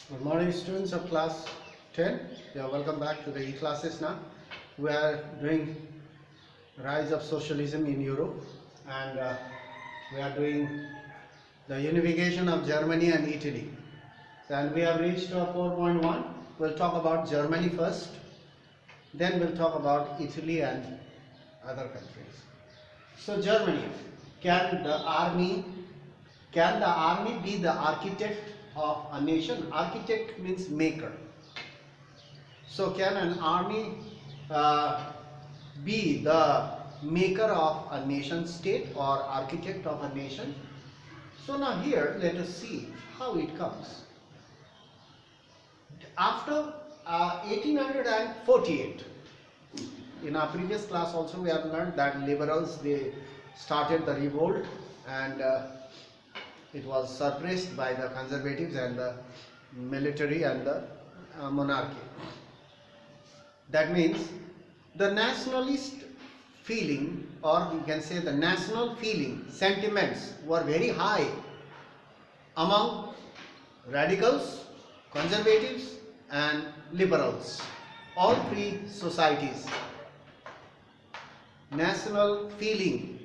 Good morning, students of class 10. Welcome back to the e-classes now. We are doing Rise of Socialism in Europe, and we are doing the unification of Germany and Italy. And we have reached 4.1. We'll talk about Germany first, then we'll talk about Italy and other countries. So Germany, can the army be the architect of a nation? Architect means maker. So can an army be the maker of a nation state or architect of a nation? So now here let us see how it comes. After 1848, in our previous class also we have learned that liberals, they started the revolt, and it was suppressed by the conservatives and the military and the monarchy. That means the nationalist feeling, or we can say the national feeling, sentiments were very high among radicals, conservatives and liberals, all three societies. National feeling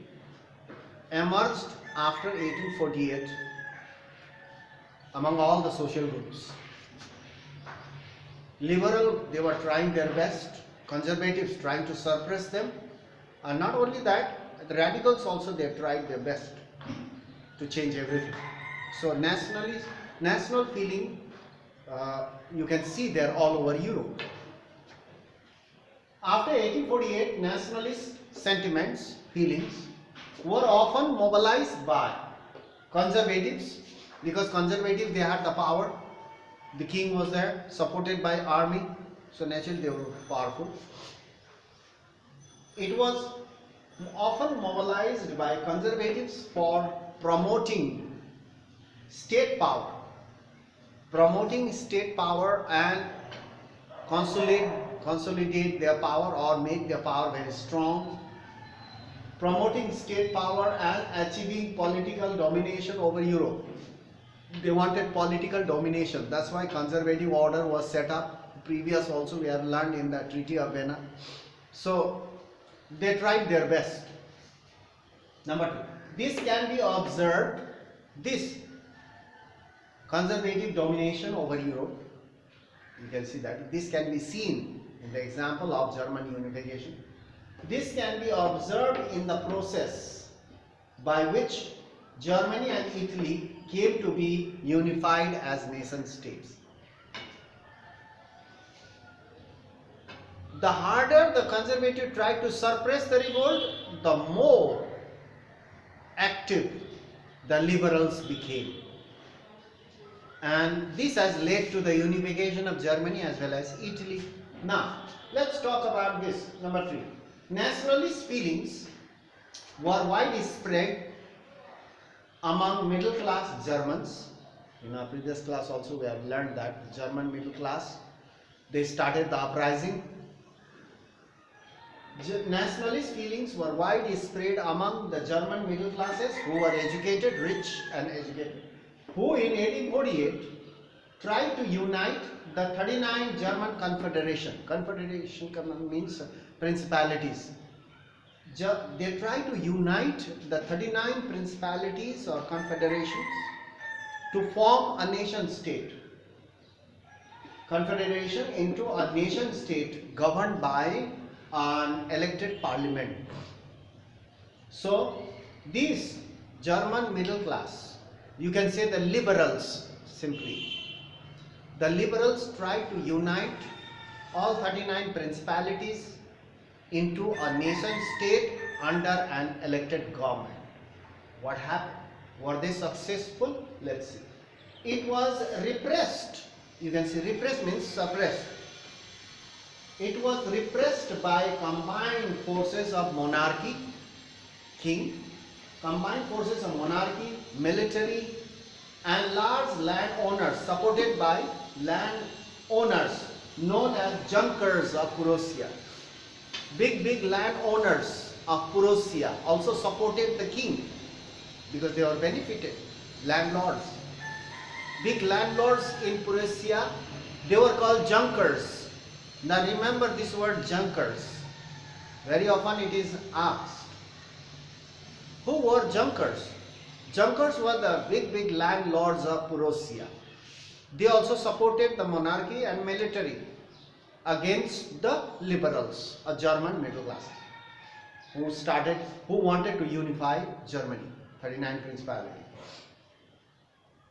emerged after 1848 among all the social groups. Liberal, they were trying their best, conservatives trying to suppress them, and not only that, the radicals also, they tried their best to change everything. So national feeling, you can see there all over Europe. After 1848, nationalist sentiments, feelings were often mobilized by conservatives, because conservatives, they had the power. The king was there, supported by army, so naturally they were powerful. It was often mobilized by conservatives for promoting state power and consolidate their power or make their power very strong, promoting state power and achieving political domination over Europe. They wanted political domination. That's why conservative order was set up. Previous also we have learned in the Treaty of Vienna. So they tried their best. Number two, this can be observed, this conservative domination over Europe, you can see that this can be seen in the example of German unification. This can be observed in the process by which Germany and Italy came to be unified as nation states. The harder the conservative tried to suppress the revolt, the more active the liberals became. And this has led to the unification of Germany as well as Italy. Now, let's talk about this. Number 3. Nationalist feelings were widespread among middle class Germans. In our previous class also we have learned that German middle class, they started the uprising. Nationalist feelings were widespread among the German middle classes who were educated, rich and educated, who in 1848 tried to unite the 39 German confederation. Confederation means principalities. They tried to unite the 39 principalities or confederations to form a nation state. Confederation into a nation state governed by an elected parliament. So these German middle class, you can say the liberals simply, the liberals tried to unite all 39 principalities into a nation state under an elected government. What happened? Were they successful? Let's see. It was repressed. You can see repressed means suppressed. It was repressed by combined forces of monarchy, king, combined forces of monarchy, military and large landowners, supported by landowners known as Junkers of Prussia. Big landowners of Prussia also supported the king because they were benefited, landlords. big landlords in Prussia, they were called Junkers. Now remember this word Junkers. Very often it is asked. Who were Junkers? Junkers were the big landlords of Prussia. They also supported the monarchy and military against the liberals, a German middle class, who wanted to unify Germany, 39 principality.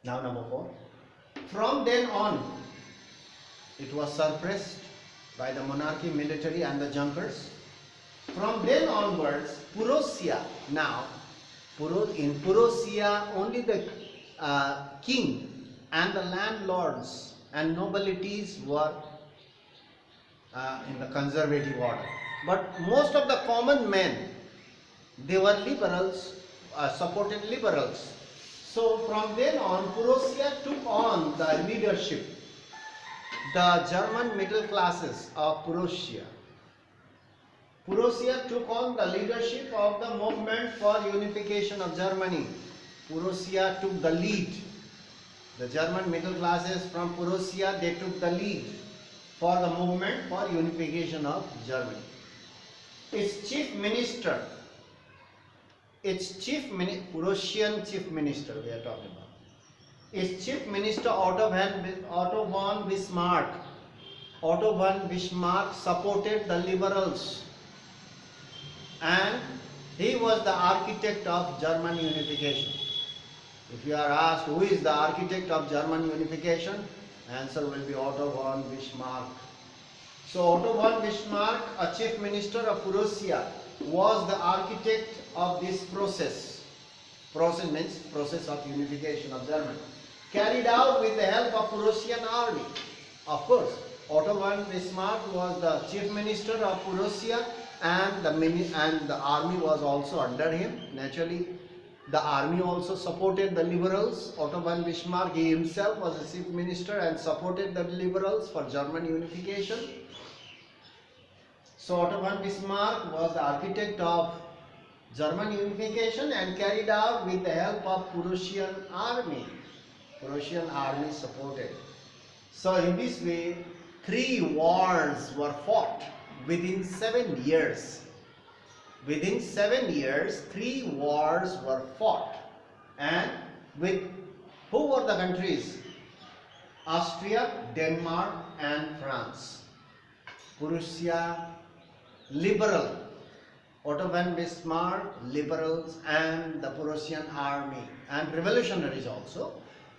Now number 4. From then on, it was suppressed by the monarchy, military and the Junkers. From then onwards, Prussia now, in Prussia only the king and the landlords and nobilities were in the conservative order. But most of the common men, they were liberals, supported liberals. So from then on, Prussia took on the leadership. The German middle classes of Prussia took on the leadership of the movement for unification of Germany. Prussia took the lead. The German middle classes from Prussia, they took the lead for the movement for unification of Germany. Its chief minister, Prussian chief minister we are talking about. Its chief minister Otto von Bismarck. Otto von Bismarck supported the liberals, and he was the architect of German unification. If you are asked who is the architect of German unification, answer will be Otto von Bismarck. So Otto von Bismarck, a chief minister of Prussia, was the architect of this process. Process means process of unification of Germany, carried out with the help of Prussian army. Of course, Otto von Bismarck was the chief minister of Prussia, and the army was also under him. Naturally, the army also supported the liberals. Otto von Bismarck, he himself was a chief minister and supported the liberals for German unification. So Otto von Bismarck was the architect of German unification and carried out with the help of Prussian army. Prussian army supported. So in this way, 3 wars were fought within 7 years. Within 7 years, 3 wars were fought. And with who were the countries? Austria, Denmark and France. Prussia, liberal. Otto von Bismarck, liberals and the Prussian army and revolutionaries also.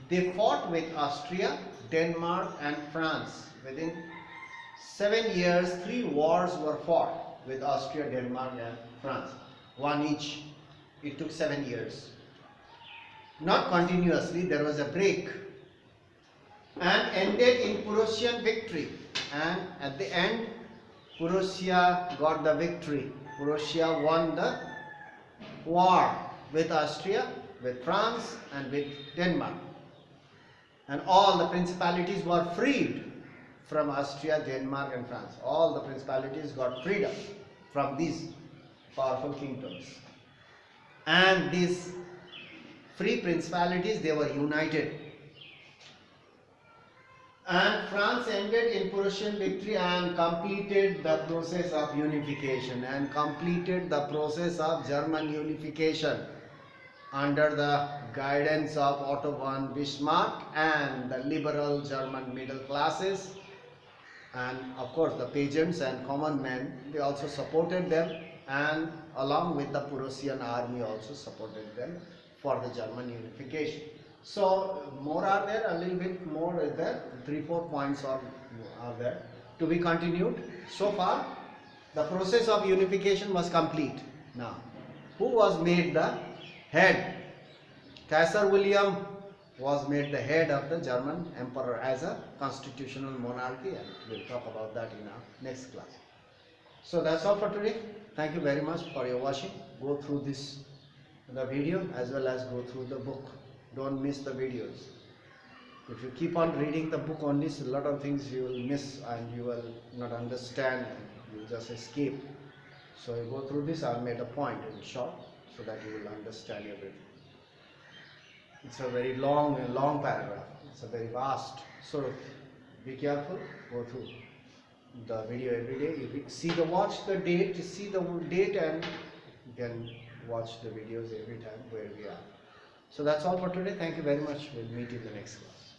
They fought with Austria, Denmark and France. Within 7 years, 3 wars were fought with Austria, Denmark and France. 1 each. It took 7 years. Not continuously, there was a break. And ended in Prussian victory. And at the end, Prussia got the victory. Prussia won the war with Austria, with France and with Denmark. And all the principalities were freed from Austria, Denmark and France. All the principalities got freedom from these powerful kingdoms. And these free principalities, they were united. And France ended in Prussian victory and completed the process of unification and completed the process of German unification under the guidance of Otto von Bismarck and the liberal German middle classes, and of course the peasants and common men, they also supported them, and along with the Prussian army also supported them for the German unification. So more are there, a little bit more is there, 3-4 points are there to be continued. So far the process of unification was complete. Now who was made the head? Kaiser William was made the head of the German emperor as a constitutional monarchy, and we'll talk about that in our next class. So that's all for today. Thank you very much for your watching. Go through the video as well as go through the book. Don't miss the videos. If you keep on reading the book only, a lot of things you will miss and you will not understand, you will just escape. So you go through this. I made a point in short so that you will understand everything. It's a very long paragraph. It's a very vast. So be careful. Go through the video every day. You watch the date. See the date, and you can watch the videos every time where we are. So that's all for today. Thank you very much. We'll meet you in the next class.